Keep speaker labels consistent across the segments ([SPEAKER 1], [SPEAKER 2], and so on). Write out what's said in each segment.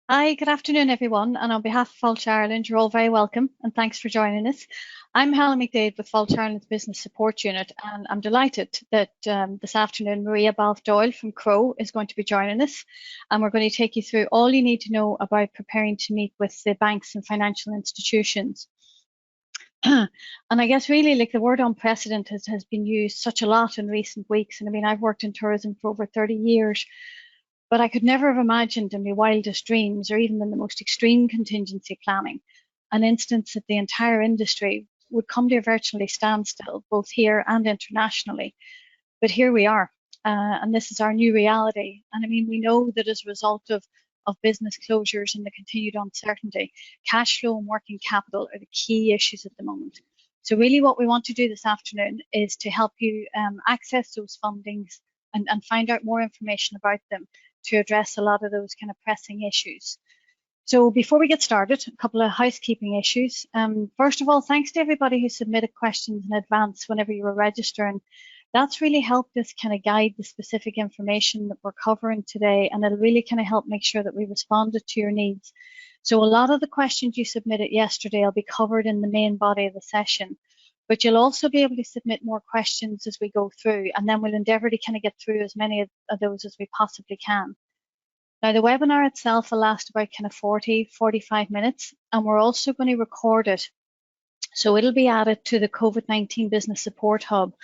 [SPEAKER 1] Hi, good afternoon, everyone. And on behalf of Falch Ireland, you're all very welcome and thanks for joining us. I'm Helen McDade with Falch Ireland's Business Support Unit, and I'm delighted that this afternoon Mairea Doyle-Balfe from Crowe is going to be joining us. And we're going to take you through all you need to know about preparing to meet with the banks and financial institutions. And I guess really like the word unprecedented has been used such a lot in recent weeks. And I mean, I've worked in tourism for over 30 years. But I could never have imagined in my wildest dreams, or even in the most extreme contingency planning, an instance that the entire industry would come to a virtually standstill, both here and internationally. But here we are, and this is our new reality. And I mean, we know that as a result of business closures and the continued uncertainty, cash flow and working capital are the key issues at the moment. So really what we want to do this afternoon is to help you access those fundings and find out more information about them to address a lot of those kind of pressing issues. So before we get started, a couple of housekeeping issues. First of all, thanks to everybody who submitted questions in advance whenever you were registering. That's really helped us kind of guide the specific information that we're covering today, and it'll really kind of help make sure that we responded to your needs. So a lot of the questions you submitted yesterday will be covered in the main body of the session, but you'll also be able to submit more questions as we go through, and then we'll endeavour to kind of get through as many of those as we possibly can. Now, the webinar itself will last about kind of 45 minutes, and we're also going to record it. So it'll be added to the COVID-19 Business Support Hub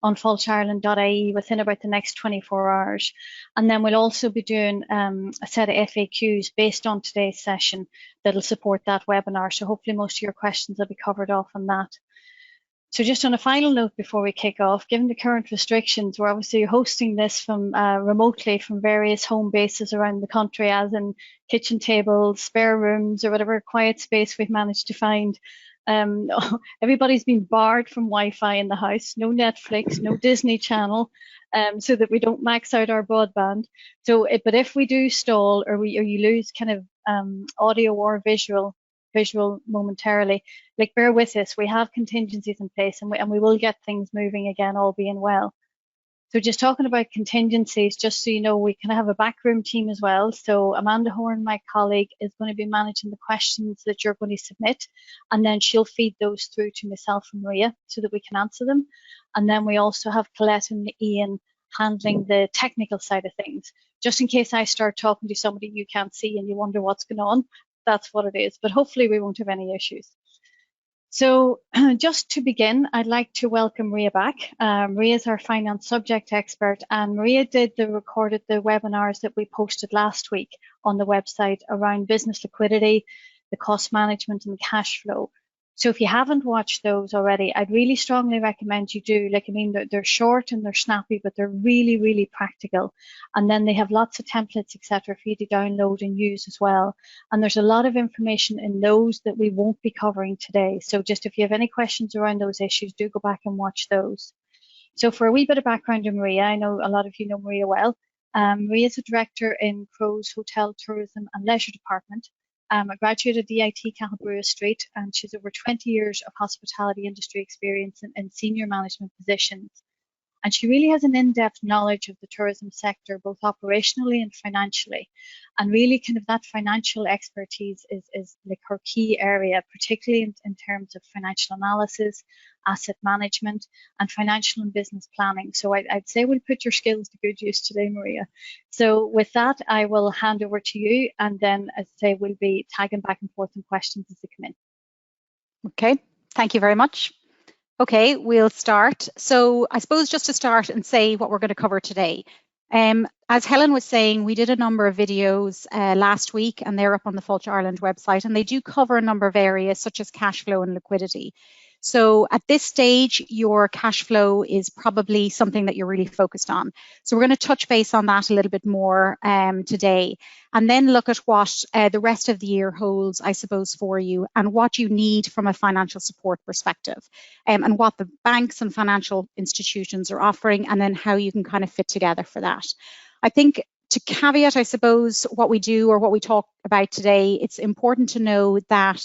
[SPEAKER 1] on falchireland.ie within about the next 24 hours. And then we'll also be doing a set of FAQs based on today's session that'll support that webinar. So hopefully most of your questions will be covered off on that. So just on a final note before we kick off, given the current restrictions, we're obviously hosting this from remotely from various home bases around the country, as in kitchen tables, spare rooms, or whatever quiet space we've managed to find. Everybody's been barred from Wi-Fi in the house, no Netflix, no Disney Channel, so that we don't max out our broadband. So, but if we do stall or you lose kind of audio or visual momentarily, like bear with us, we have contingencies in place, and we will get things moving again, all being well. So just talking about contingencies, just so you know, we kind of have a backroom team as well. So Amanda Horn, my colleague, is going to be managing the questions that you're going to submit, and then she'll feed those through to myself and Mairea so that we can answer them. And then we also have Colette and Ian handling the technical side of things. Just in case I start talking to somebody you can't see and you wonder what's going on, that's what it is. But hopefully we won't have any issues. So just to begin, I'd like to welcome Mairea back. Mairea is our finance subject expert, and Mairea recorded the webinars that we posted last week on the website around business liquidity, the cost management and cash flow. So if you haven't watched those already, I'd really strongly recommend you do. Like, I mean, they're short and they're snappy, but they're really, really practical. And then they have lots of templates, etc., for you to download and use as well. And there's a lot of information in those that we won't be covering today. So just if you have any questions around those issues, do go back and watch those. So for a wee bit of background on Mairea, I know a lot of you know Mairea well. Mairea is a director in Crowe's Hotel, Tourism and Leisure Department. A graduate of DIT Cathal Street, and she's over 20 years of hospitality industry experience in senior management positions. And she really has an in-depth knowledge of the tourism sector, both operationally and financially. And really kind of that financial expertise is like her key area, particularly in terms of financial analysis, asset management, and financial and business planning. So I'd say we'll put your skills to good use today, Mairea. So with that, I will hand over to you, and then, as I say, we'll be tagging back and forth on questions as they come in.
[SPEAKER 2] Okay, thank you very much. Okay, we'll start. So I suppose just to start and say what we're going to cover today. As Helen was saying, we did a number of videos last week, and they're up on the Falch Ireland website, and they do cover a number of areas such as cash flow and liquidity. So at this stage, your cash flow is probably something that you're really focused on. So we're going to touch base on that a little bit more today, and then look at what the rest of the year holds, I suppose, for you, and what you need from a financial support perspective, and what the banks and financial institutions are offering, and then how you can kind of fit together for that. I think to caveat, I suppose, what we do or what we talk about today, it's important to know that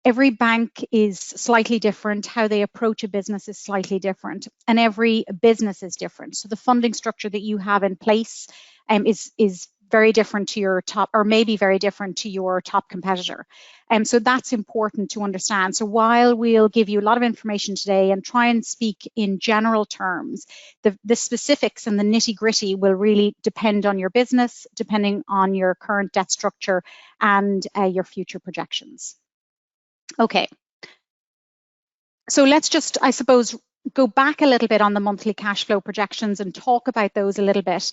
[SPEAKER 2] every bank is slightly different, how they approach a business is slightly different, and every business is different. So the funding structure that you have in place is very different to your top, or maybe very different to your top competitor. So that's important to understand. So while we'll give you a lot of information today and try and speak in general terms, the specifics and the nitty-gritty will really depend on your business, depending on your current debt structure and your future projections. Okay. So let's just, I suppose, go back a little bit on the monthly cash flow projections and talk about those a little bit,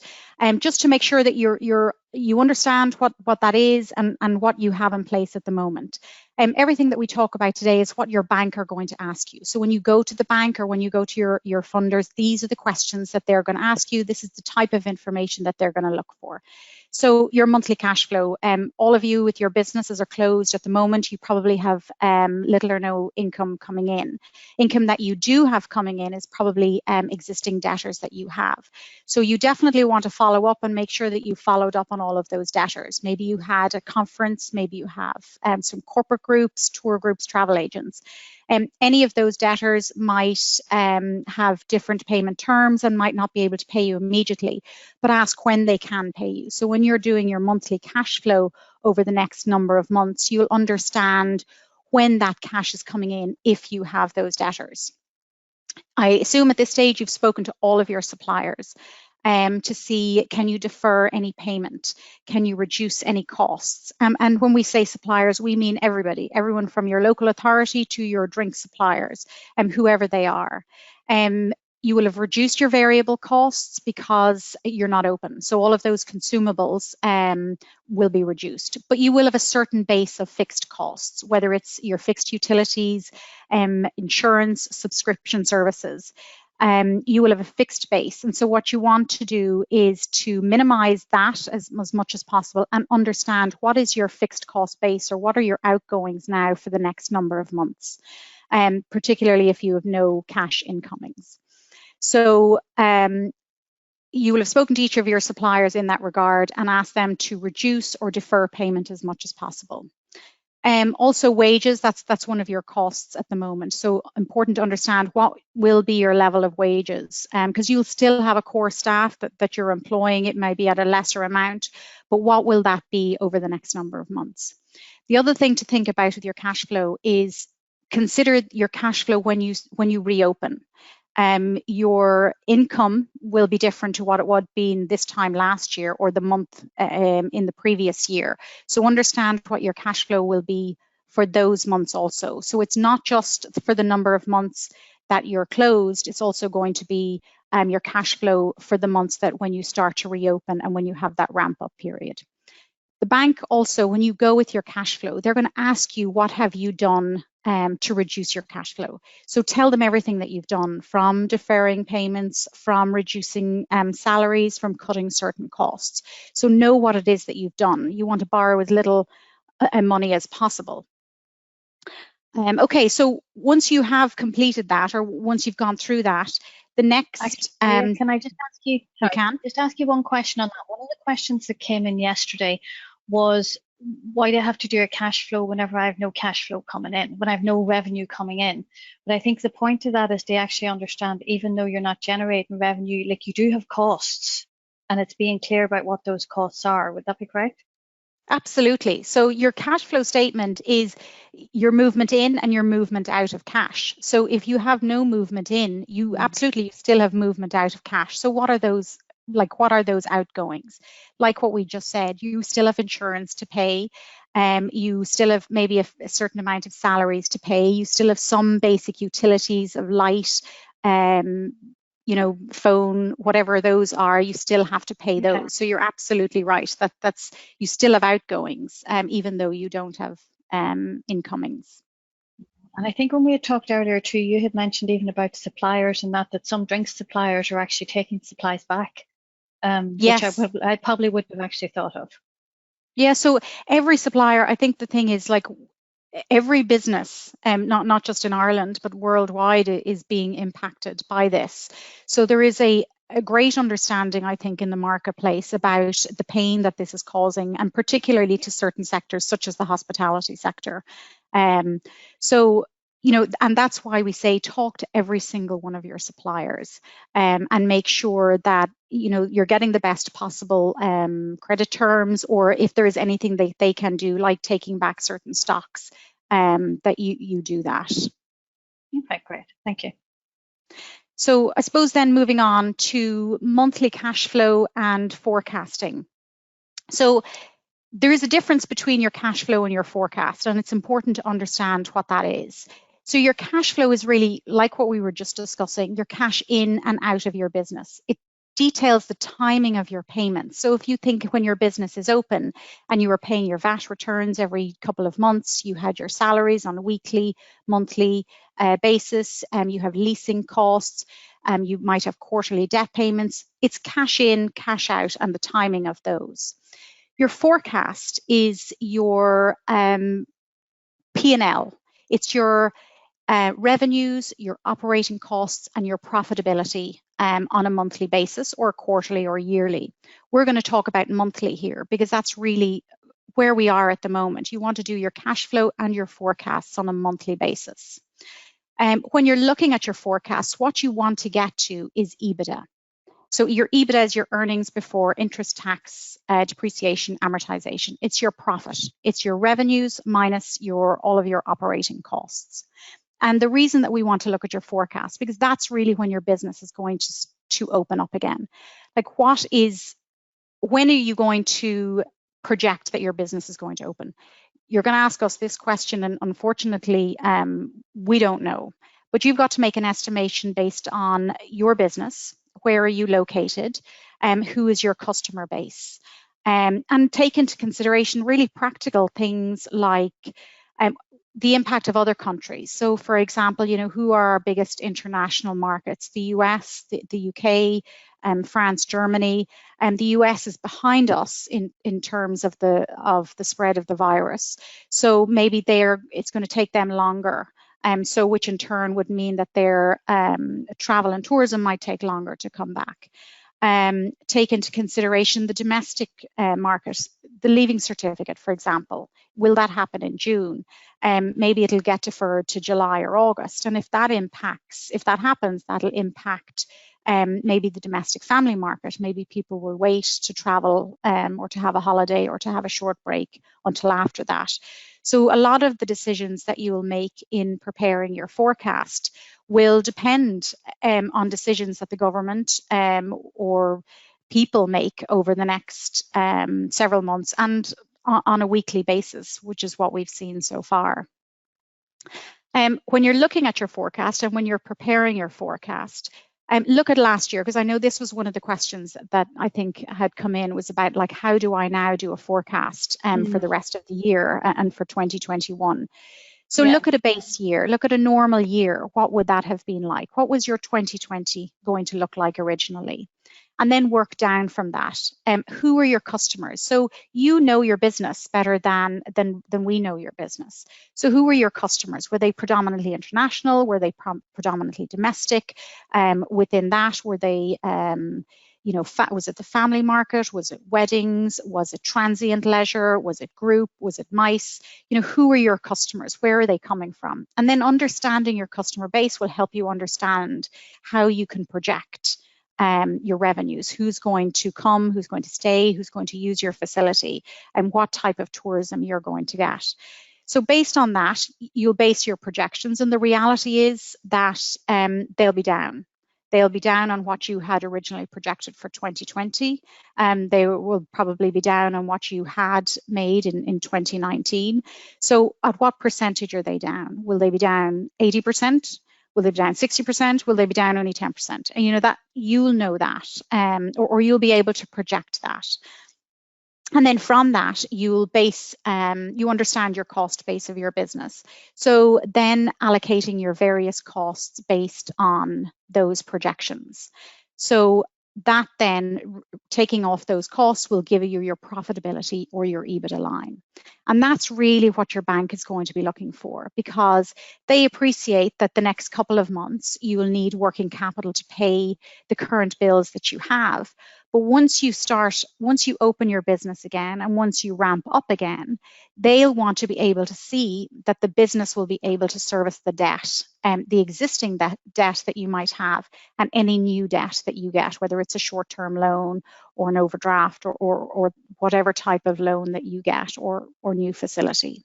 [SPEAKER 2] just to make sure that you understand what that is and what you have in place at the moment. Everything that we talk about today is what your bank are going to ask you. So when you go to the bank or when you go to your funders, these are the questions that they're going to ask you. This is the type of information that they're going to look for. So your monthly cash flow, all of you with your businesses are closed at the moment. You probably have little or no income coming in. Income that you do have coming in is probably existing debtors that you have. So you definitely want to follow up and make sure that you followed up on all of those debtors. Maybe you had a conference, maybe you have some corporate groups, tour groups, travel agents. Any of those debtors might have different payment terms and might not be able to pay you immediately, but ask when they can pay you. So when you're doing your monthly cash flow over the next number of months, you'll understand when that cash is coming in if you have those debtors. I assume at this stage you've spoken to all of your suppliers to see, can you defer any payment? Can you reduce any costs? And when we say suppliers, we mean everybody, everyone from your local authority to your drink suppliers, whoever they are. You will have reduced your variable costs because you're not open. So all of those consumables will be reduced, but you will have a certain base of fixed costs, whether it's your fixed utilities, insurance, subscription services. You will have a fixed base. And so what you want to do is to minimize that as much as possible and understand what is your fixed cost base or what are your outgoings now for the next number of months, particularly if you have no cash incomings. So you will have spoken to each of your suppliers in that regard and asked them to reduce or defer payment as much as possible. Also wages, that's one of your costs at the moment. So important to understand what will be your level of wages, because you'll still have a core staff that you're employing. It may be at a lesser amount, but what will that be over the next number of months? The other thing to think about with your cash flow is consider your cash flow when you reopen. Your income will be different to what it would be in this time last year or the month in the previous year. So understand what your cash flow will be for those months also. So it's not just for the number of months that you're closed, it's also going to be your cash flow for the months that when you start to reopen and when you have that ramp up period. The bank also, when you go with your cash flow, they're going to ask you, what have you done to reduce your cash flow? So tell them everything that you've done, from deferring payments, from reducing salaries, from cutting certain costs. So know what it is that you've done. You want to borrow as little money as possible. Okay, so once you have completed that, or once you've gone through that, the next...
[SPEAKER 1] Actually, can I just ask you? Sorry,
[SPEAKER 2] you can.
[SPEAKER 1] Just ask you one question on that. One of the questions that came in yesterday was, why do I have to do a cash flow whenever I have no cash flow coming in, when I have no revenue coming in? But I think the point of that is they actually understand, even though you're not generating revenue, like, you do have costs, and it's being clear about what those costs are. Would that be correct?
[SPEAKER 2] Absolutely. So your cash flow statement is your movement in and your movement out of cash. So if you have no movement in, you absolutely still have movement out of cash. So what are those? Like, what are those outgoings? Like what we just said, you still have insurance to pay, you still have maybe a certain amount of salaries to pay, you still have some basic utilities of light, you know, phone, whatever those are, you still have to pay those. Okay. So you're absolutely right. That's you still have outgoings, even though you don't have incomings.
[SPEAKER 1] And I think when we had talked earlier too, you had mentioned even about suppliers and that some drink suppliers are actually taking supplies back,
[SPEAKER 2] yes.
[SPEAKER 1] Which I probably wouldn't have actually thought of.
[SPEAKER 2] Yeah, so every supplier, I think the thing is, like, every business, not just in Ireland, but worldwide, is being impacted by this. So there is a great understanding, I think, in the marketplace about the pain that this is causing, and particularly to certain sectors, such as the hospitality sector. So and that's why we say talk to every single one of your suppliers, and make sure that you're getting the best possible credit terms, or if there is anything that they can do, like taking back certain stocks, that you do that.
[SPEAKER 1] Okay, great. Thank you.
[SPEAKER 2] So I suppose then moving on to monthly cash flow and forecasting. So there is a difference between your cash flow and your forecast, and it's important to understand what that is. So your cash flow is really like what we were just discussing, your cash in and out of your business. It details the timing of your payments. So if you think when your business is open and you were paying your VAT returns every couple of months, you had your salaries on a weekly, monthly basis, you have leasing costs, you might have quarterly debt payments. It's cash in, cash out, and the timing of those. Your forecast is your P&L. It's your revenues, your operating costs, and your profitability on a monthly basis, or quarterly or yearly. We're going to talk about monthly here because that's really where we are at the moment. You want to do your cash flow and your forecasts on a monthly basis. When you're looking at your forecasts, what you want to get to is EBITDA. So your EBITDA is your earnings before interest, tax, depreciation, amortization. It's your profit. It's your revenues minus all of your operating costs. And the reason that we want to look at your forecast, because that's really when your business is going to open up again. Like when are you going to project that your business is going to open? You're going to ask us this question, and unfortunately, we don't know. But you've got to make an estimation based on your business. Where are you located? Who is your customer base? And take into consideration really practical things like the impact of other countries. So for example, who are our biggest international markets? The US, the UK, France, Germany, and the US is behind us in terms of the spread of the virus. So maybe it's going to take them longer. So which in turn would mean that their travel and tourism might take longer to come back. Take into consideration the domestic market, the leaving certificate, for example. Will that happen in June? Maybe it'll get deferred to July or August. And if that happens, that'll impact maybe the domestic family market. Maybe people will wait to travel or to have a holiday or to have a short break until after that. So a lot of the decisions that you will make in preparing your forecast will depend on decisions that the government or people make over the next several months and on a weekly basis, which is what we've seen so far. When you're looking at your forecast and when you're preparing your forecast, look at last year, because I know this was one of the questions that I think had come in, was about like, how do I now do a forecast for the rest of the year and for 2021? So look at a base year, look at a normal year. What would that have been like? What was your 2020 going to look like originally? And then work down from that. Who are your customers? So you know your business better than we know your business. So who were your customers? Were they predominantly international? Were they predominantly domestic? Within that, were they was it the family market? Was it weddings? Was it transient leisure? Was it group? Was it MICE? Who are your customers? Where are they coming from? And then understanding your customer base will help you understand how you can project your revenues. Who's going to come? Who's going to stay? Who's going to use your facility? And what type of tourism you're going to get. So based on that, you'll base your projections. And the reality is that they'll be down. They'll be down on what you had originally projected for 2020. They will probably be down on what you had made in 2019. So at what percentage are they down? Will they be down 80%? Will they be down 60%? Will they be down only 10%? And that you'll know that, or you'll be able to project that. And then from that, you'll you understand your cost base of your business. So then allocating your various costs based on those projections. So that then, taking off those costs, will give you your profitability or your EBITDA line. And that's really what your bank is going to be looking for, because they appreciate that the next couple of months you will need working capital to pay the current bills that you have. But once you open your business again, and once you ramp up again, they'll want to be able to see that the business will be able to service the debt, the existing debt that you might have, and any new debt that you get, whether it's a short-term loan or an overdraft or whatever type of loan that you get, or new facility.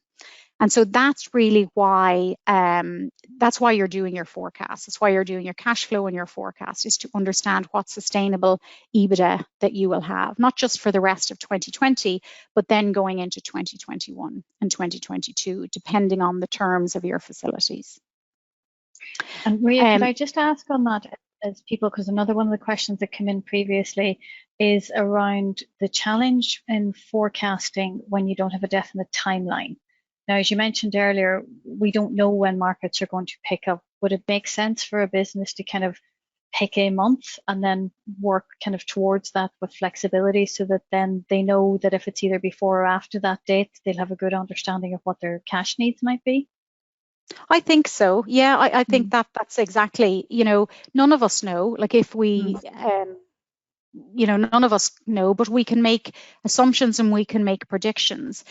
[SPEAKER 2] And so that's really why you're doing your forecast. That's why you're doing your cash flow and your forecast, is to understand what sustainable EBITDA that you will have, not just for the rest of 2020, but then going into 2021 and 2022, depending on the terms of your facilities.
[SPEAKER 1] And Mairea, could I just ask on that, as people, because another one of the questions that came in previously is around the challenge in forecasting when you don't have a definite timeline. Now, as you mentioned earlier, we don't know when markets are going to pick up. Would it make sense for a business to kind of pick a month and then work kind of towards that with flexibility, so that then they know that if it's either before or after that date, they'll have a good understanding of what their cash needs might be?
[SPEAKER 2] I think so. Yeah, I think that's exactly, none of us know. Like if we, none of us know, but we can make assumptions and we can make predictions.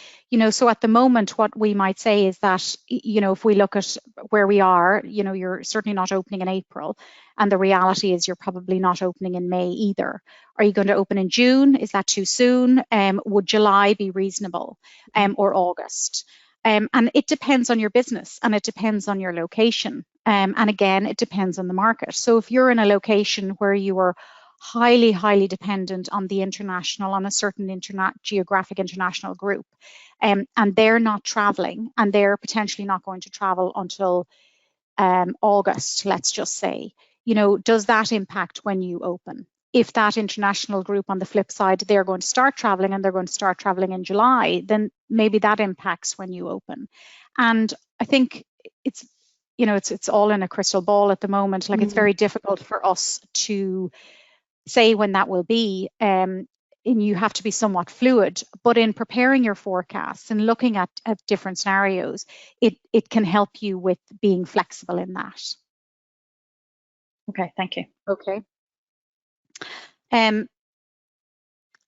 [SPEAKER 2] So at the moment, what we might say is that, if we look at where we are, you're certainly not opening in April. And the reality is you're probably not opening in May either. Are you going to open in June? Is that too soon? Would July be reasonable, or August? And it depends on your business, and it depends on your location. And again, it depends on the market. So if you're in a location where you are highly, highly dependent on the international, on a certain geographic international group, and they're not traveling, and they're potentially not going to travel until August, let's just say, does that impact when you open? If that international group, on the flip side, they're going to start traveling, and they're going to start traveling in July, then maybe that impacts when you open. And I think it's all in a crystal ball at the moment. Like, it's very difficult for us to say when that will be, and you have to be somewhat fluid. But in preparing your forecasts and looking at different scenarios, it can help you with being flexible in that.
[SPEAKER 1] Okay, thank you.
[SPEAKER 2] Okay.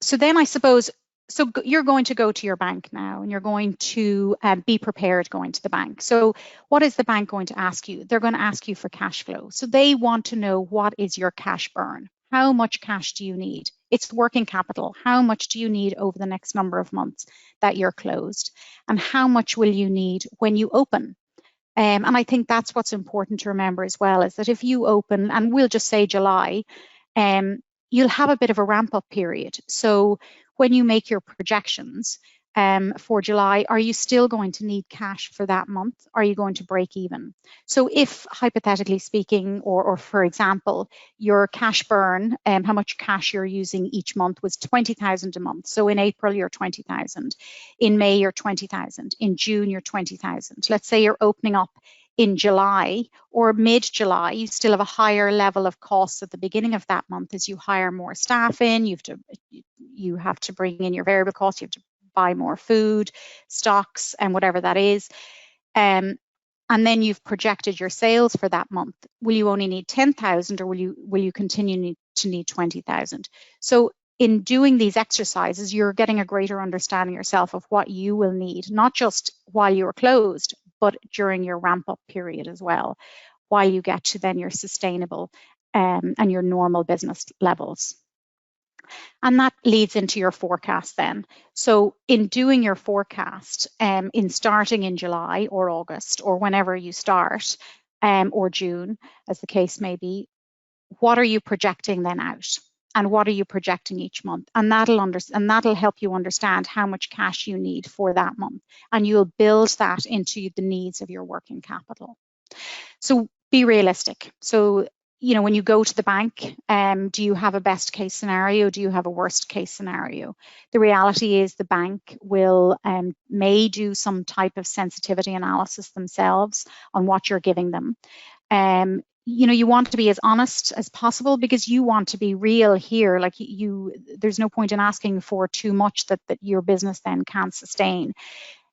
[SPEAKER 2] So then I suppose, so you're going to go to your bank now, and you're going to be prepared going to the bank. So what is the bank going to ask you? They're going to ask you for cash flow. So they want to know, what is your cash burn? How much cash do you need? It's working capital. How much do you need over the next number of months that you're closed? And how much will you need when you open? And I think that's what's important to remember as well, is that if you open, and we'll just say July, you'll have a bit of a ramp up period. So when you make your projections for July, are you still going to need cash for that month? Are you going to break even? So if, hypothetically speaking, or for example, your cash burn, how much cash you're using each month was 20,000 a month. So in April, you're 20,000. In May, you're 20,000. In June, you're 20,000. Let's say you're opening up in July or mid-July, you still have a higher level of costs at the beginning of that month as you hire more staff in. You have to bring in your variable costs. You have to buy more food, stocks, and whatever that is. And then you've projected your sales for that month. Will you only need 10,000, or will you continue to need 20,000? So in doing these exercises, you're getting a greater understanding yourself of what you will need, not just while you're closed, but during your ramp up period as well, while you get to then your sustainable and your normal business levels. And that leads into your forecast then. So in doing your forecast, in starting in July or August, or whenever you start, or June, as the case may be, what are you projecting then out? And what are you projecting each month? And that'll help you understand how much cash you need for that month. And you'll build that into the needs of your working capital. So be realistic. So, when you go to the bank, do you have a best case scenario? Do you have a worst case scenario? The reality is the bank may do some type of sensitivity analysis themselves on what you're giving them. You want to be as honest as possible, because you want to be real here. Like there's no point in asking for too much that your business then can't sustain.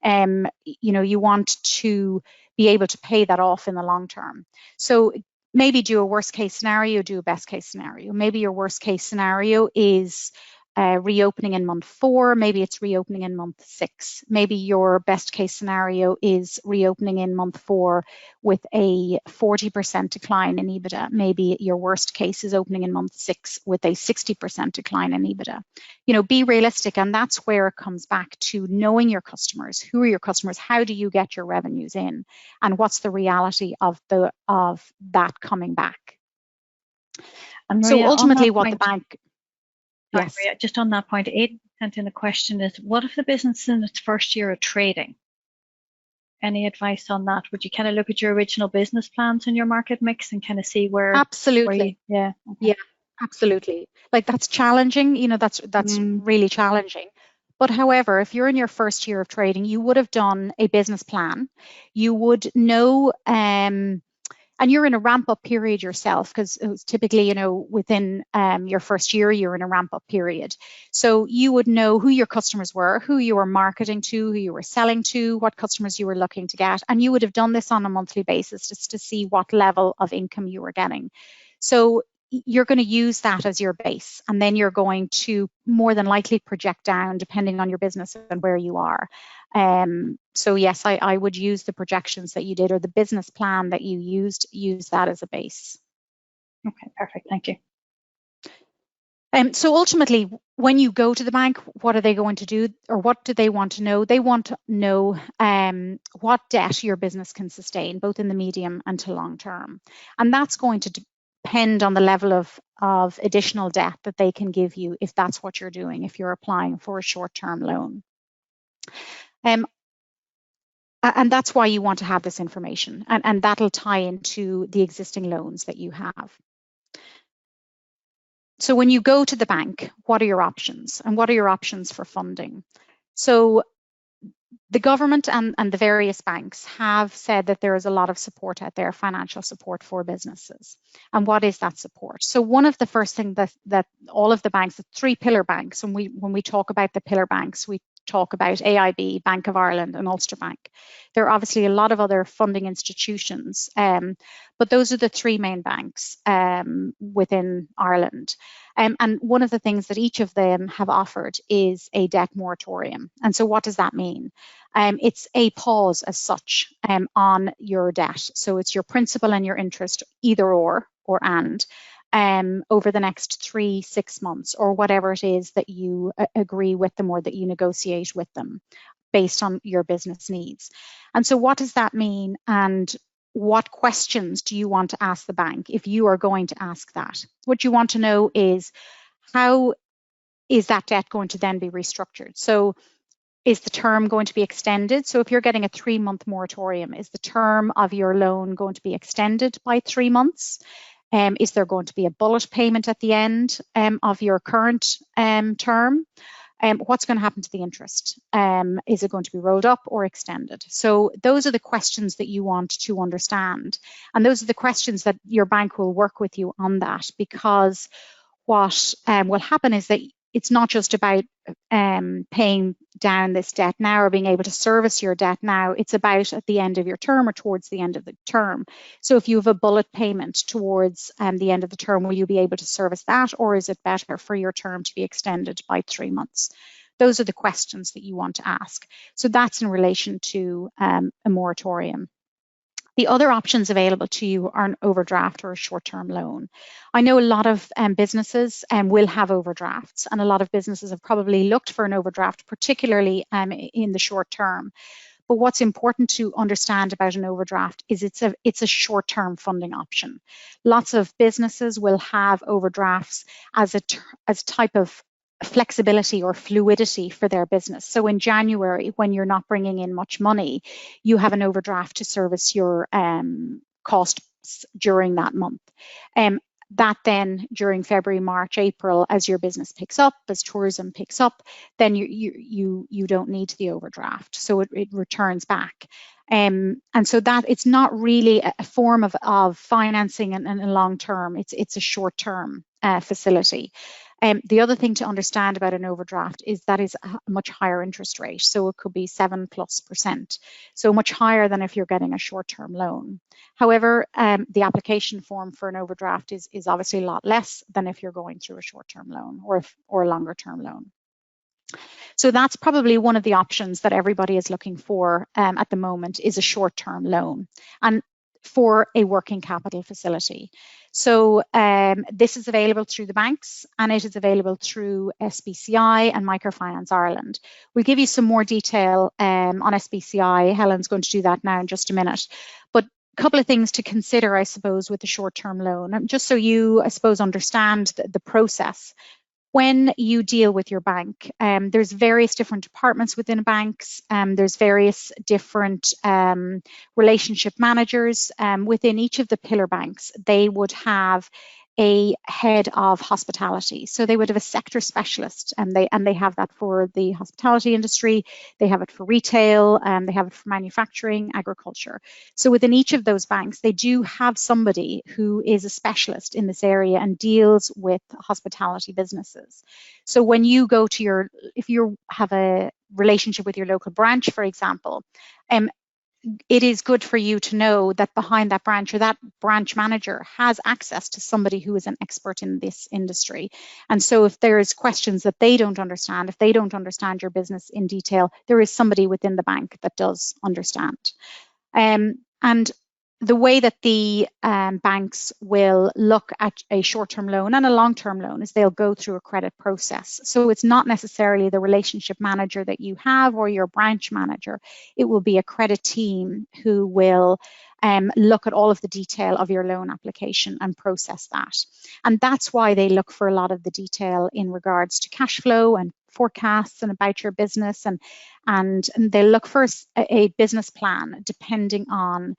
[SPEAKER 2] You want to be able to pay that off in the long term. So maybe do a worst case scenario, do a best case scenario. Maybe your worst case scenario is reopening in month 4, maybe it's reopening in month 6. Maybe your best case scenario is reopening in month 4 with a 40% decline in EBITDA. Maybe your worst case is opening in month 6 with a 60% decline in EBITDA. You know, be realistic, and that's where it comes back to knowing your customers. Who are your customers? How do you get your revenues in? And what's the reality of that coming back?
[SPEAKER 1] And Mairea,
[SPEAKER 2] so ultimately what the bank...
[SPEAKER 1] Yes. Mairea, just on that point, 8% in the question is, what if the business is in its first year of trading? Any advice on that? Would you kind of look at your original business plans and your market mix and kind of see where?
[SPEAKER 2] Absolutely.
[SPEAKER 1] Yeah. Okay.
[SPEAKER 2] Yeah, absolutely. Like, that's challenging. You know, that's really challenging. But however, if you're in your first year of trading, you would have done a business plan. You would know, and you're in a ramp up period yourself, because it was typically, you know, within your first year, you're in a ramp up period. So you would know who your customers were, who you were marketing to, who you were selling to, what customers you were looking to get. And you would have done this on a monthly basis just to see what level of income you were getting. So you're going to use that as your base, and then you're going to more than likely project down depending on your business and where you are. So yes, I would use the projections that you did, or the business plan that you used, use that as a base.
[SPEAKER 1] Okay, perfect, thank you.
[SPEAKER 2] So ultimately, when you go to the bank, what are they going to do, or what do they want to know? They want to know what debt your business can sustain, both in the medium and to long term. And that's going to depend on the level of additional debt that they can give you if that's what you're doing, if you're applying for a short-term loan. And that's why you want to have this information, and that'll tie into the existing loans that you have. So when you go to the bank, what are your options, and what are your options for funding? So the government and the various banks have said that there is a lot of support out there, financial support for businesses. And what is that support? So one of the first things that all of the banks, the 3 pillar banks, and when we talk about the pillar banks, we talk about AIB, Bank of Ireland, and Ulster Bank. There are obviously a lot of other funding institutions, but those are the 3 main banks within Ireland. And one of the things that each of them have offered is a debt moratorium. And so what does that mean? It's a pause as such on your debt. So it's your principal and your interest, either or and, over the next 3-6 months, or whatever it is that you agree with them or that you negotiate with them based on your business needs. And so what does that mean, and what questions do you want to ask the bank if you are going to ask that? What you want to know is, how is that debt going to then be restructured? So is the term going to be extended? So if you're getting a 3-month moratorium, is the term of your loan going to be extended by 3 months? Is there going to be a bullet payment at the end of your current term? What's going to happen to the interest? Is it going to be rolled up or extended? So those are the questions that you want to understand. And those are the questions that your bank will work with you on that, because what will happen is that it's not just about paying down this debt now or being able to service your debt now. It's about at the end of your term or towards the end of the term. So if you have a bullet payment towards the end of the term, will you be able to service that, or is it better for your term to be extended by 3 months? Those are the questions that you want to ask. So that's in relation to a moratorium. The other options available to you are an overdraft or a short-term loan. I know a lot of businesses will have overdrafts, and a lot of businesses have probably looked for an overdraft, particularly in the short term. But what's important to understand about an overdraft is it's a short-term funding option. Lots of businesses will have overdrafts as a type of flexibility or fluidity for their business. So in January, when you're not bringing in much money, you have an overdraft to service your costs during that month. That then during February, March, April, as your business picks up, as tourism picks up, then you don't need the overdraft. So it returns back. And so that it's not really a form of financing and long term. It's a short term facility. The other thing to understand about an overdraft is that is a much higher interest rate. So it could be 7+%. So much higher than if you're getting a short-term loan. However, the application form for an overdraft is obviously a lot less than if you're going through a short-term loan or a longer-term loan. So that's probably one of the options that everybody is looking for at the moment, is a short-term loan and for a working capital facility. So this is available through the banks, and it is available through SBCI and Microfinance Ireland. We'll give you some more detail on SBCI. Helen's going to do that now in just a minute. But a couple of things to consider, I suppose, with the short-term loan, and just so you, I suppose, understand the process. When you deal with your bank, there's various different departments within banks. There's various different relationship managers within each of the pillar banks. They would have a head of hospitality. So they would have a sector specialist, and they have that for the hospitality industry. They have it for retail, they have it for manufacturing, agriculture. So within each of those banks, they do have somebody who is a specialist in this area and deals with hospitality businesses. So when you go to if you have a relationship with your local branch, for example, it is good for you to know that behind that branch, or that branch manager has access to somebody who is an expert in this industry. And so if there's questions that they don't understand, if they don't understand your business in detail, there is somebody within the bank that does understand. And the way that the banks will look at a short-term loan and a long-term loan is they'll go through a credit process. So it's not necessarily the relationship manager that you have or your branch manager. It will be a credit team who will look at all of the detail of your loan application and process that. And that's why they look for a lot of the detail in regards to cash flow and forecasts and about your business, and they look for a business plan depending on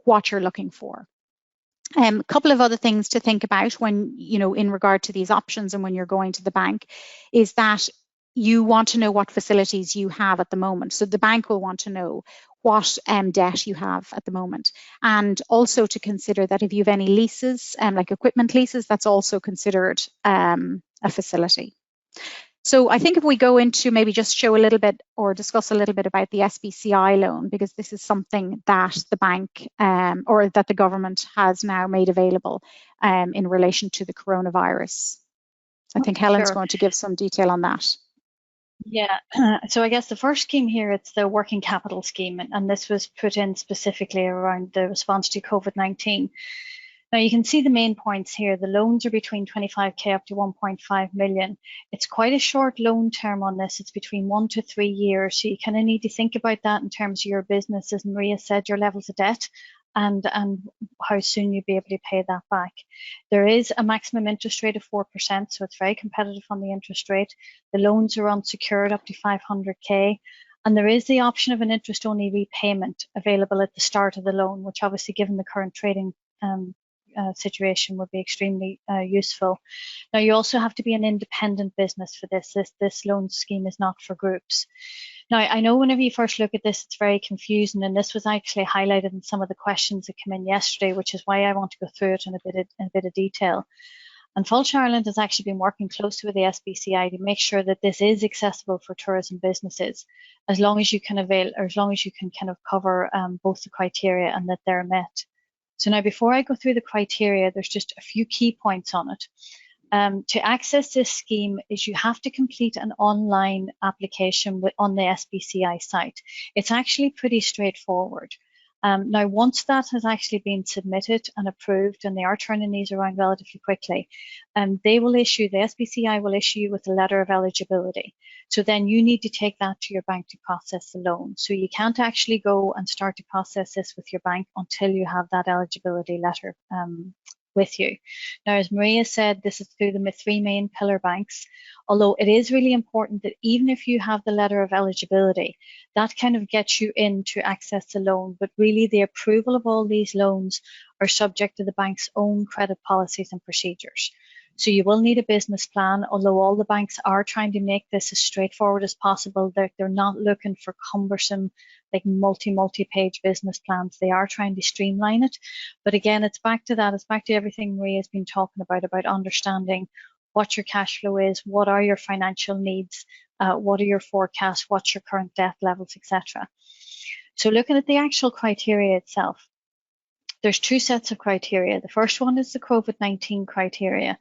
[SPEAKER 2] what you're looking for. A couple of other things to think about when, in regard to these options and when you're going to the bank, is that you want to know what facilities you have at the moment. So the bank will want to know what debt you have at the moment, and also to consider that if you have any leases, like equipment leases, that's also considered a facility. So I think if we go into maybe just show a little bit or discuss a little bit about the SBCI loan, because this is something that the bank or that the government has now made available in relation to the coronavirus. I think Helen's going to give some detail on that.
[SPEAKER 1] Yeah, so I guess the first scheme here, it's the working capital scheme, and this was put in specifically around the response to COVID-19. Now you can see the main points here. The loans are between 25k up to 1.5 million. It's quite a short loan term on this. It's between 1 to 3 years. So you kind of need to think about that in terms of your business, as Mairea said, your levels of debt and how soon you'll be able to pay that back. There is a maximum interest rate of 4%, so it's very competitive on the interest rate. The loans are unsecured up to 500k. And there is the option of an interest-only repayment available at the start of the loan, which obviously, given the current trading situation, would be extremely useful. Now, you also have to be an independent business for this. This loan scheme is not for groups. Now, I know whenever you first look at this, it's very confusing, and this was actually highlighted in some of the questions that came in yesterday, which is why I want to go through it in a bit of detail. And Fulch Ireland has actually been working closely with the SBCI to make sure that this is accessible for tourism businesses, as long as you can avail, or as long as you can kind of cover both the criteria and that they're met. So now, before I go through the criteria, there's just a few key points on it. To access this scheme is you have to complete an online application on the SBCI site. It's actually pretty straightforward. Now, once that has actually been submitted and approved, and they are turning these around relatively quickly, the SBCI will issue you with a letter of eligibility. So then you need to take that to your bank to process the loan. So you can't actually go and start to process this with your bank until you have that eligibility letter with you. Now, as Mairea said, this is through the 3 main pillar banks, although it is really important that even if you have the letter of eligibility, that kind of gets you in to access the loan, but really the approval of all these loans are subject to the bank's own credit policies and procedures. So you will need a business plan, although all the banks are trying to make this as straightforward as possible. They're not looking for cumbersome, like multi-page business plans. They are trying to streamline it. But again, it's back to that. It's back to everything Mairea has been talking about understanding what your cash flow is, what are your financial needs, what are your forecasts, what's your current debt levels, etc. So looking at the actual criteria itself, there's two sets of criteria. The first one is the COVID-19 criteria.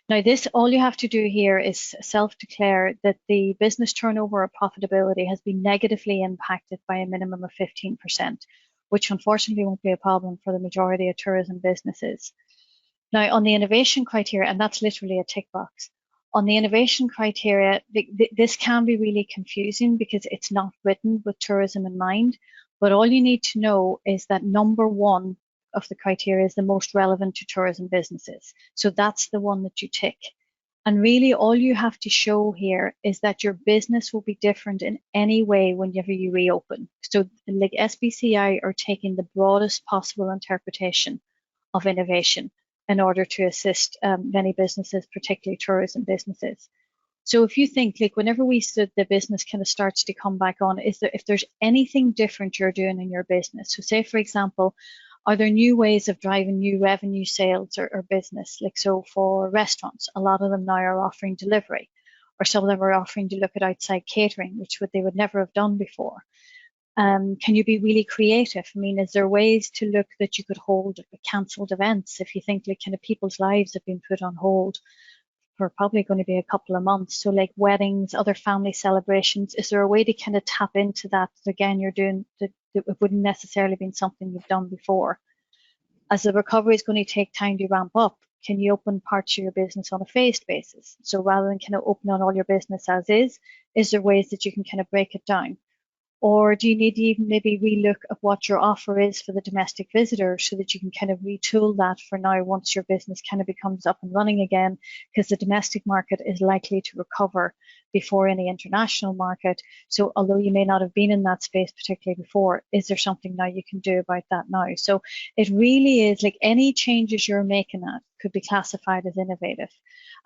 [SPEAKER 1] Now this, all you have to do here is self-declare that the business turnover or profitability has been negatively impacted by a minimum of 15%, which unfortunately won't be a problem for the majority of tourism businesses. Now on the innovation criteria, and that's literally a tick box, on the innovation criteria, this can be really confusing because it's not written with tourism in mind, but all you need to know is that number one of the criteria is the most relevant to tourism businesses. So that's the one that you tick. And really all you have to show here is that your business will be different in any way whenever you reopen. So like SBCI are taking the broadest possible interpretation of innovation in order to assist many businesses, particularly tourism businesses. So if you think like whenever the business kind of starts to come back on, if there's anything different you're doing in your business, so say for example, are there new ways of driving new revenue sales or business? Like so for restaurants, a lot of them now are offering delivery, or some of them are offering to look at outside catering, which they would never have done before. Can you be really creative? I mean, is there ways to look that you could hold cancelled events if you think like kind of people's lives have been put on hold for probably going to be a couple of months? So like weddings, other family celebrations, is there a way to kind of tap into that again you're doing that it wouldn't necessarily been something you've done before? As the recovery is going to take time to ramp up, can you open parts of your business on a phased basis? So rather than kind of open on all your business as is there ways that you can kind of break it down? Or do you need to even maybe relook at what your offer is for the domestic visitor so that you can kind of retool that for now once your business kind of becomes up and running again, because the domestic market is likely to recover before any international market. So although you may not have been in that space particularly before, is there something now you can do about that now? So it really is like any changes you're making at could be classified as innovative.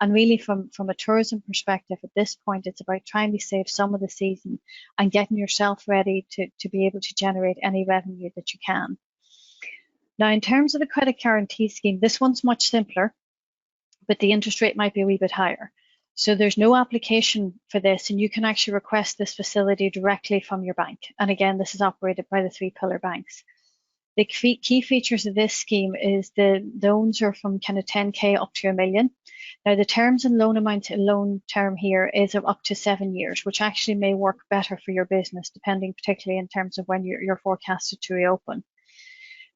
[SPEAKER 1] And really from a tourism perspective at this point, it's about trying to save some of the season and getting yourself ready to be able to generate any revenue that you can. Now, in terms of the credit guarantee scheme, this one's much simpler, but the interest rate might be a wee bit higher. So there's no application for this, and you can actually request this facility directly from your bank. And again, this is operated by the 3 pillar banks. The key features of this scheme is the loans are from kind of 10K up to $1 million. Now the terms and loan amount and loan term here is of up to 7 years, which actually may work better for your business, depending particularly in terms of when you're forecasted to reopen.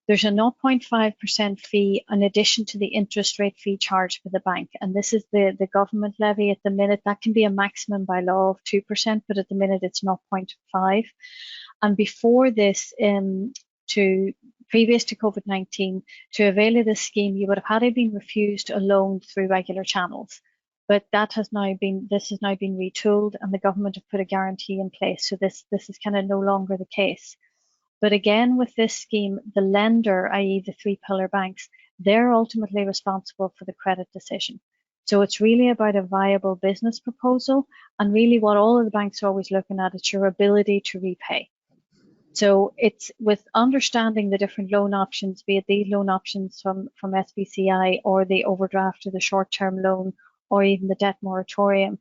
[SPEAKER 1] There's a 0.5% fee in addition to the interest rate fee charged for the bank. And this is the government levy at the minute. That can be a maximum by law of 2%, but at the minute it's 0.5. And before this, previous to COVID-19, to avail of this scheme, you would have had to been refused a loan through regular channels. But this has now been retooled, and the government have put a guarantee in place. So this is kind of no longer the case. But again, with this scheme, the lender, i.e. the 3 pillar banks, they're ultimately responsible for the credit decision. So it's really about a viable business proposal, and really what all of the banks are always looking at is your ability to repay. So it's with understanding the different loan options, be it these loan options from SBCI or the overdraft or the short-term loan or even the debt moratorium.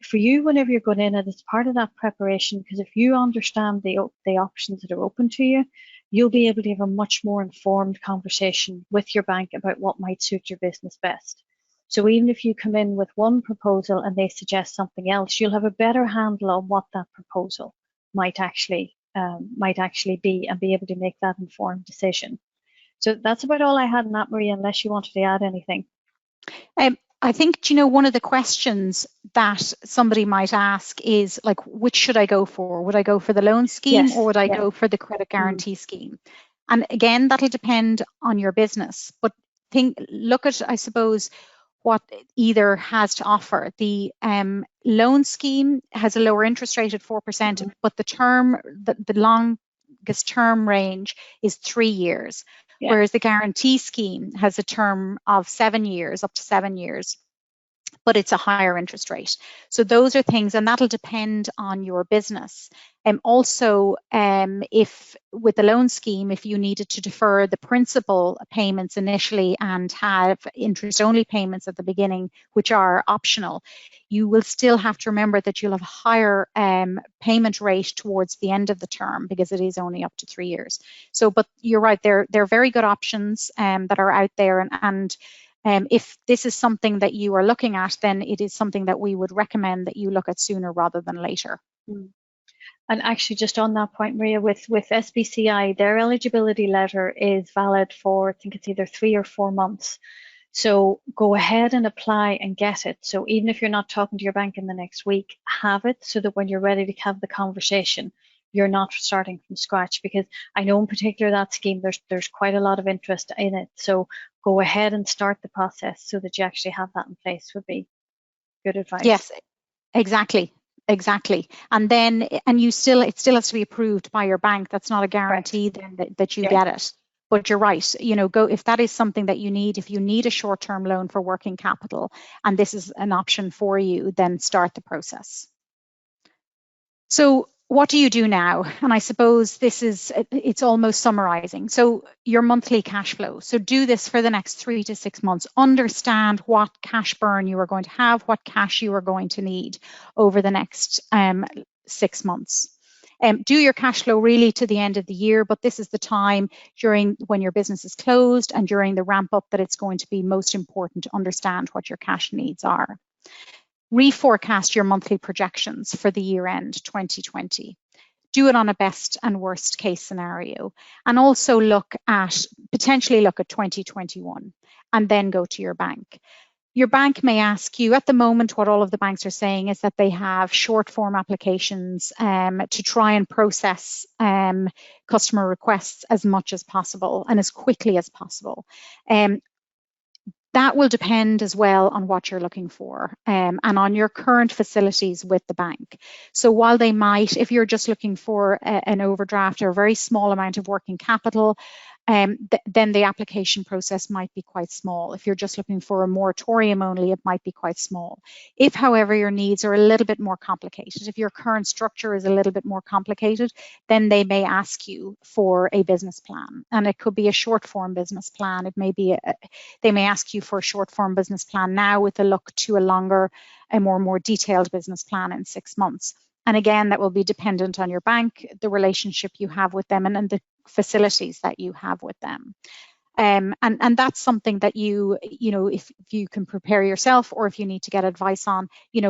[SPEAKER 1] For you, whenever you're going in, and it's part of that preparation, because if you understand the options that are open to you, you'll be able to have a much more informed conversation with your bank about what might suit your business best. So even if you come in with one proposal and they suggest something else, you'll have a better handle on what that proposal might actually be and be able to make that informed decision. So that's about all I had in that, Mairea, unless you wanted to add anything.
[SPEAKER 2] I think, one of the questions that somebody might ask is like, which should I go for? Would I go for the loan scheme or would I go for the credit guarantee scheme? And again, that'll depend on your business. But look at, I suppose, what either has to offer. The loan scheme has a lower interest rate at 4%, but the longest term range is 3 years. Whereas the guarantee scheme has a term of 7 years, up to 7 years. but it's a higher interest rate. So those are things, and that'll depend on your business. Also, if with the loan scheme, if you needed to defer the principal payments initially and have interest-only payments at the beginning, which are optional, you will still have to remember that you'll have a higher payment rate towards the end of the term, because it is only up to 3 years. So, but you're right, they're very good options that are out there, and if this is something that you are looking at, then it is something that we would recommend that you look at sooner rather than later.
[SPEAKER 1] And actually, just on that point, Mairea, with SBCI, their eligibility letter is valid for, I think it's either 3 or 4 months. So go ahead and apply and get it. So even if you're not talking to your bank in the next week, have it so that when you're ready to have the conversation, you're not starting from scratch. Because I know in particular that scheme, there's quite a lot of interest in it. So go ahead and start the process so that you actually have that in place would be good advice.
[SPEAKER 2] Yes, exactly. And then, it still has to be approved by your bank. That's not a guarantee then that you get it. But you're right, go if that is something that you need, if you need a short-term loan for working capital and this is an option for you, then start the process. So what do you do now? And I suppose it's almost summarizing. So your monthly cash flow. So do this for the next 3 to 6 months. Understand what cash burn you are going to have, what cash you are going to need over the next 6 months. Do your cash flow really to the end of the year, but this is the time when your business is closed and during the ramp up that it's going to be most important to understand what your cash needs are. Reforecast your monthly projections for the year end 2020. Do it on a best and worst case scenario, and also potentially look at 2021 and then go to your bank. Your bank may ask you, at the moment, what all of the banks are saying is that they have short form applications to try and process customer requests as much as possible and as quickly as possible. That will depend as well on what you're looking for and on your current facilities with the bank. So while they might, if you're just looking for an overdraft or a very small amount of working capital, then the application process might be quite small. If you're just looking for a moratorium only, it might be quite small. If, however, your needs are a little bit more complicated, if your current structure is a little bit more complicated, then they may ask you for a business plan. And it could be a short form business plan. It may be, they may ask you for a short form business plan now with a look to a more detailed business plan in 6 months. And again, that will be dependent on your bank, the relationship you have with them, and the facilities that you have with them. And that's something that if you can prepare yourself, or if you need to get advice on,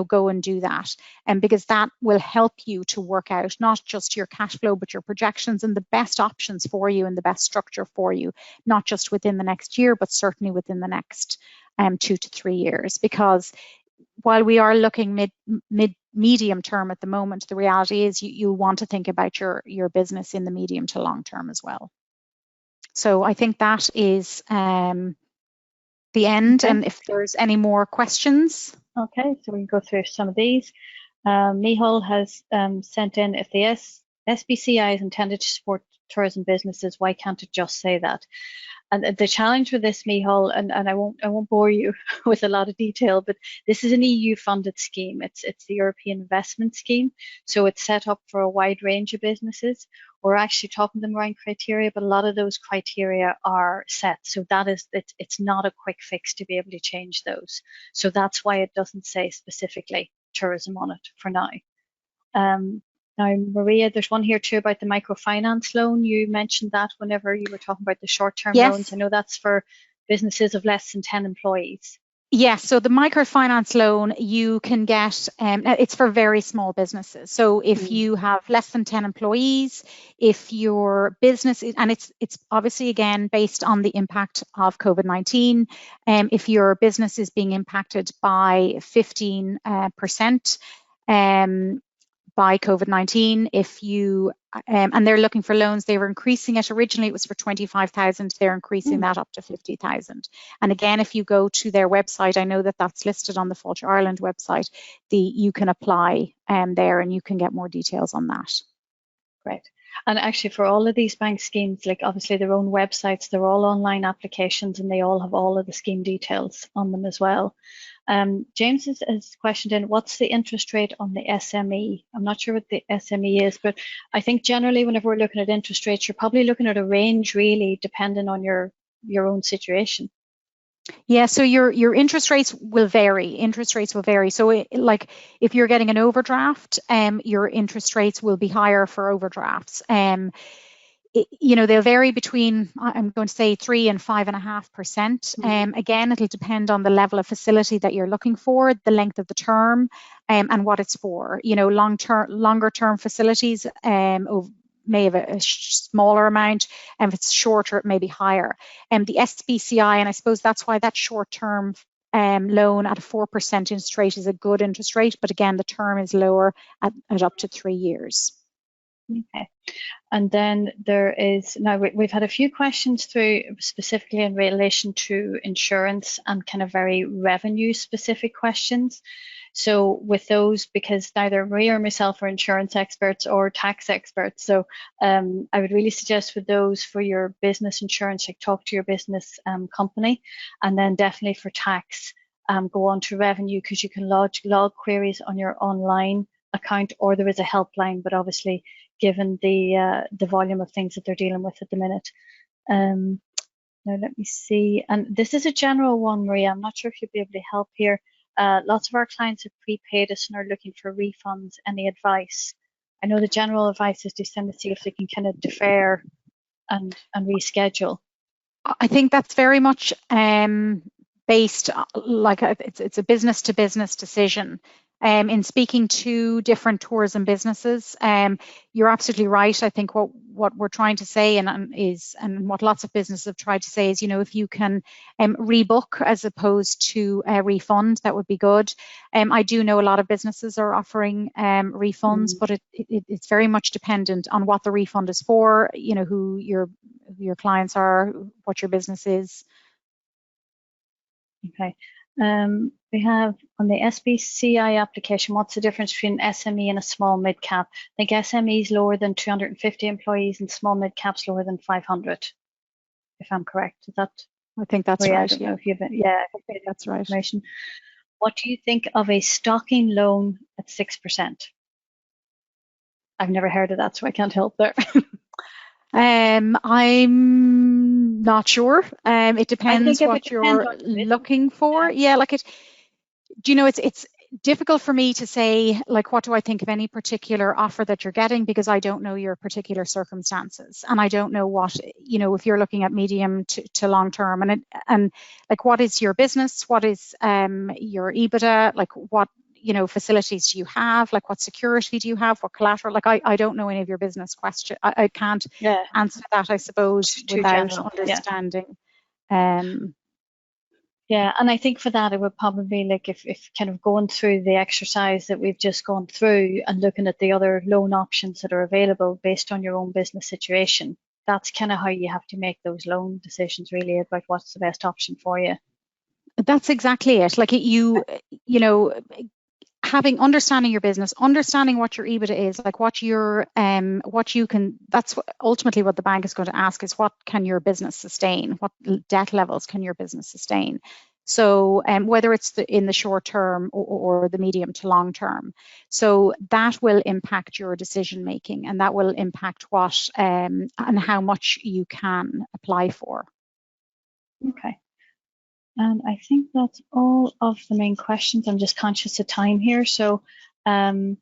[SPEAKER 2] go and do that. And because that will help you to work out not just your cash flow, but your projections and the best options for you and the best structure for you, not just within the next year, but certainly within the next 2 to 3 years. Because while we are looking medium term at the moment, the reality is you want to think about your business in the medium to long term as well. So I think that is the end. Okay. And if there's any more questions.
[SPEAKER 1] Okay, so we can go through some of these. Mihal has sent in, if the SBCI is intended to support tourism businesses, why can't it just say that? And the challenge with this, Mihal, and I won't bore you with a lot of detail, but this is an EU-funded scheme. It's the European Investment Scheme, so it's set up for a wide range of businesses. We're actually talking them around criteria, but a lot of those criteria are set. So it's not a quick fix to be able to change those. So that's why it doesn't say specifically tourism on it for now. Now, Mairea, there's one here too about the microfinance loan. You mentioned that whenever you were talking about the short-term loans. I know that's for businesses of less than 10 employees.
[SPEAKER 2] Yes, so the microfinance loan you can get, it's for very small businesses. So if you have less than 10 employees, if your business is, and it's obviously again based on the impact of COVID-19, if your business is being impacted by 15%, by COVID-19, if you, and they're looking for loans, they were increasing it. Originally it was for 25,000, they're increasing that up to 50,000. And again, if you go to their website, I know that that's listed on the Fáilte Ireland website, you can apply there and you can get more details on that.
[SPEAKER 1] Great. And actually for all of these bank schemes, like obviously their own websites, they're all online applications and they all have all of the scheme details on them as well. James has questioned in, what's the interest rate on the SME? I'm not sure what the SME is, but I think generally whenever we're looking at interest rates, you're probably looking at a range really depending on your own situation.
[SPEAKER 2] Yeah, so your interest rates will vary. Interest rates will vary. So like if you're getting an overdraft, your interest rates will be higher for overdrafts. They'll vary between, I'm going to say 3 and 5.5%. Again, it'll depend on the level of facility that you're looking for, the length of the term, and what it's for. Longer term facilities may have a smaller amount, and if it's shorter, it may be higher. The SBCI, and I suppose that's why that short-term loan at a 4% interest rate is a good interest rate, but again, the term is lower at up to 3 years.
[SPEAKER 1] Okay. And then now we've had a few questions through specifically in relation to insurance and kind of very revenue specific questions. So with those, because neither Mairea or myself are insurance experts or tax experts, so I would really suggest with those for your business insurance, like talk to your business company, and then definitely for tax, go on to revenue, because you can log queries on your online account, or there is a helpline, but obviously given the volume of things that they're dealing with at the minute. Now let me see, and this is a general one, Mairea. I'm not sure if you'll be able to help here. Lots of our clients have prepaid us and are looking for refunds. Any advice? I know the general advice is to send to see if they can kind of defer and reschedule.
[SPEAKER 2] I think that's very much based, like it's a business to business decision. In speaking to different tourism businesses, you're absolutely right. I think what we're trying to say and what lots of businesses have tried to say is, if you can rebook as opposed to a refund, that would be good. I do know a lot of businesses are offering refunds, but it's very much dependent on what the refund is for, who your clients are, what your business is.
[SPEAKER 1] Okay. We have on the SBCI application, what's the difference between SME and a small mid-cap? I think SME is lower than 250 employees and small mid-cap's lower than 500, if I'm correct. Is that?
[SPEAKER 2] I think that's right.
[SPEAKER 1] I don't know if you've, yeah,
[SPEAKER 2] that's right.
[SPEAKER 1] Information. What do you think of a stocking loan at 6%? I've never heard of that, so I can't help there.
[SPEAKER 2] I'm not sure. It depends what you're looking for. Yeah, like it's difficult for me to say, like, what do I think of any particular offer that you're getting, because I don't know your particular circumstances, and I don't know what, if you're looking at medium to long term, and like, what is your business, what is your EBITDA, like what facilities do you have, like what security do you have, what collateral, like I don't know any of your business question. I can't answer that, I suppose, without understanding.
[SPEAKER 1] Yeah, and I think for that, it would probably, like, if kind of going through the exercise that we've just gone through and looking at the other loan options that are available based on your own business situation, that's kind of how you have to make those loan decisions, really, about what's the best option for you.
[SPEAKER 2] That's exactly it. Like understanding your business, understanding what your EBITDA is, like what you can, that's ultimately what the bank is going to ask, is what can your business sustain? What debt levels can your business sustain? So whether it's in the short term or the medium to long term. So that will impact your decision making, and that will impact what and how much you can apply for.
[SPEAKER 1] Okay. And I think that's all of the main questions. I'm just conscious of time here. So I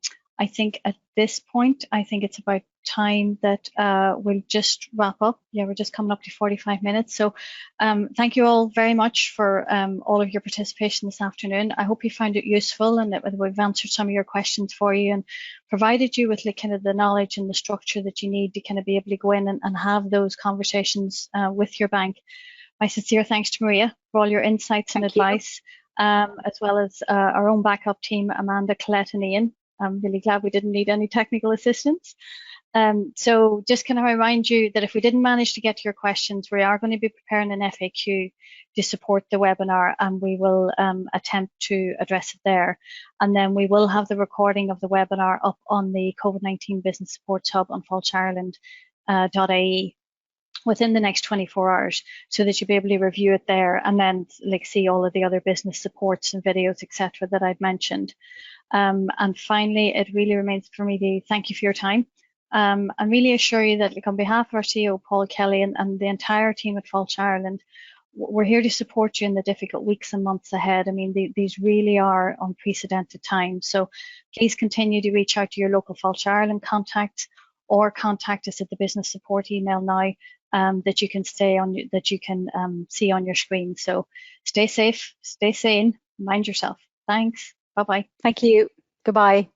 [SPEAKER 1] think at this point, I think it's about time that we'll just wrap up. Yeah, we're just coming up to 45 minutes. So thank you all very much for all of your participation this afternoon. I hope you found it useful and that we've answered some of your questions for you and provided you with kind of the knowledge and the structure that you need to kind of be able to go in and have those conversations with your bank. My sincere thanks to Mairea for all your insights and advice, as well as our own backup team, Amanda, Colette and Ian. I'm really glad we didn't need any technical assistance. So just kind of remind you that if we didn't manage to get to your questions, we are going to be preparing an FAQ to support the webinar, and we will attempt to address it there. And then we will have the recording of the webinar up on the COVID-19 Business Support Hub on falchireland.ie. within the next 24 hours, so that you'll be able to review it there and then like see all of the other business supports and videos, etc., that I've mentioned. And finally, it really remains for me to thank you for your time. And really assure you that, like, on behalf of our CEO Paul Kelly and the entire team at Falch Ireland, we're here to support you in the difficult weeks and months ahead. I mean, these really are unprecedented times. So please continue to reach out to your local Falch Ireland contacts, or contact us at the business support email now, that you can see on your screen. So stay safe, stay sane, mind yourself. Thanks. Bye-bye.
[SPEAKER 2] Thank you. Goodbye.